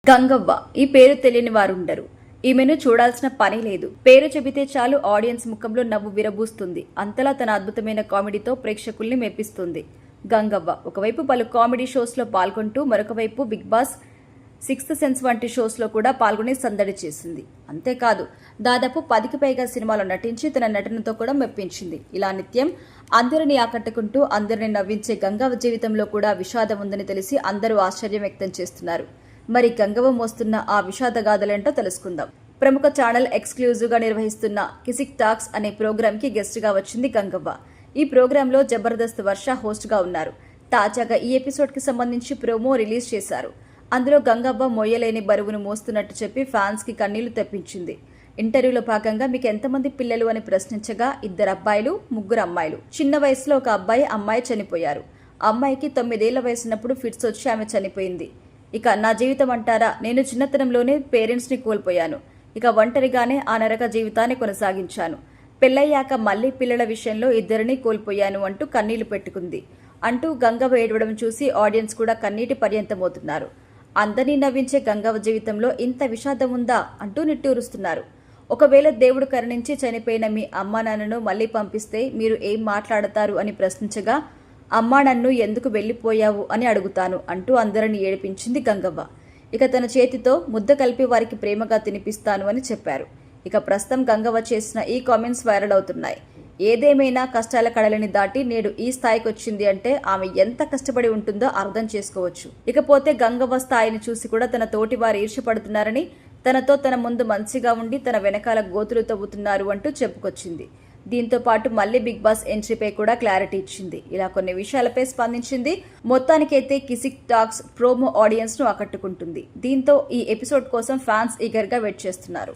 గంగవ్వ ఈ పేరు తెలియని వారుండరు. ఈమెను చూడాల్సిన పని లేదు. పేరు చెబితే చాలు ఆడియన్స్ ముఖంలో నవ్వు విరబూస్తుంది. అంతలా తన అద్భుతమైన కామెడీతో ప్రేక్షకుల్ని మెప్పిస్తుంది. గంగవ్వ ఒకవైపు పలు కామెడీ షోస్లో పాల్గొంటూ మరొకవైపు బిగ్ బాస్, సిక్స్త్ సెన్స్ వంటి షోస్లో కూడా పాల్గొని సందడి చేసింది. అంతేకాదు దాదాపు 10కి పైగా సినిమాలో నటించి తన నటనతో కూడా మెప్పించింది. ఇలా నిత్యం అందరినీ ఆకట్టుకుంటూ అందరినీ నవ్వించే గంగవ్వ జీవితంలో కూడా విషాదం ఉందని తెలిసి అందరూ ఆశ్చర్యం వ్యక్తం చేస్తున్నారు. మరి గంగవ్వ మోస్తున్న ఆ విషాద గాథలేంటో తెలుసుకుందాం. ప్రముఖ ఛానల్ ఎక్స్క్లూజివ్ గా నిర్వహిస్తున్న కిసిక్ టాక్స్ అనే ప్రోగ్రామ్ కి గెస్ట్ గా వచ్చింది గంగవ్వ. ఈ ప్రోగ్రామ్ లో జబర్దస్త్ వర్ష హోస్ట్ గా ఉన్నారు. తాజాగా ఈ ఎపిసోడ్ కి సంబంధించి ప్రోమో రిలీజ్ చేశారు. అందులో గంగవ్వ మోయలేని బరువును మోస్తున్నట్టు చెప్పి ఫ్యాన్స్ కి కన్నీళ్లు తెప్పించింది. ఇంటర్వ్యూలో భాగంగా మీకు ఎంతమంది పిల్లలు అని ప్రశ్నించగా 2 అబ్బాయిలు 3 అమ్మాయిలు. చిన్న వయసులో ఒక అమ్మాయి చనిపోయారు. అమ్మాయికి 9 ఏళ్ల వయసున్నప్పుడు ఫిట్స్ వచ్చి ఆమె చనిపోయింది. ఇక నా జీవితం అంటారా, నేను చిన్నతనంలోనే పేరెంట్స్ని కోల్పోయాను. ఇక ఒంటరిగానే ఆ నరక జీవితాన్ని కొనసాగించాను. పెళ్ళయ్యాక మళ్లీ పిల్లల విషయంలో 2 కోల్పోయాను అంటూ కన్నీళ్లు పెట్టుకుంది. అంటూ గంగవ్వ ఏడవడం చూసి ఆడియన్స్ కూడా కన్నీటి పర్యంతమవుతున్నారు. అందరినీ నవ్వించే గంగవ్వ జీవితంలో ఇంత విషాదం ఉందా అంటూ నిట్టూరుస్తున్నారు. ఒకవేళ దేవుడు కరుణించి చనిపోయిన మీ అమ్మా నాన్నను మళ్లీ పంపిస్తే మీరు ఏం మాట్లాడతారు అని ప్రశ్నించగా, అమ్మా నన్ను ఎందుకు వెళ్లిపోయావు అని అడుగుతాను అంటూ అందరిని ఏడిపించింది గంగవ్వ. ఇక తన చేతితో ముద్ద కలిపి వారికి ప్రేమగా తినిపిస్తాను అని చెప్పారు. ఇక ప్రస్తుతం గంగవ్వ చేసిన ఈ కామెంట్స్ వైరల్ అవుతున్నాయి. ఏదేమైనా కష్టాల కడలిని దాటి నేడు ఈ స్థాయికి వచ్చింది అంటే ఆమె ఎంత కష్టపడి ఉంటుందో అర్థం చేసుకోవచ్చు. ఇకపోతే గంగవ్వ స్థాయిని చూసి కూడా తన తోటి వారు ఈర్ష్యపడుతున్నారని, తనతో తన ముందు మంచిగా ఉండి తన వెనకాల గోతులు తవ్వుతున్నారు అంటూ చెప్పుకొచ్చింది. దీంతో పాటు మళ్లీ బిగ్ బాస్ ఎంట్రీపై కూడా క్లారిటీ ఇచ్చింది. ఇలా కొన్ని విషయాలపై స్పందించింది. మొత్తానికైతే కిసిక్ టాక్స్ ప్రోమో ఆడియన్స్ ను ఆకట్టుకుంటుంది. దీంతో ఈ ఎపిసోడ్ కోసం ఫ్యాన్స్ ఈగర్ గా వెయిట్ చేస్తున్నారు.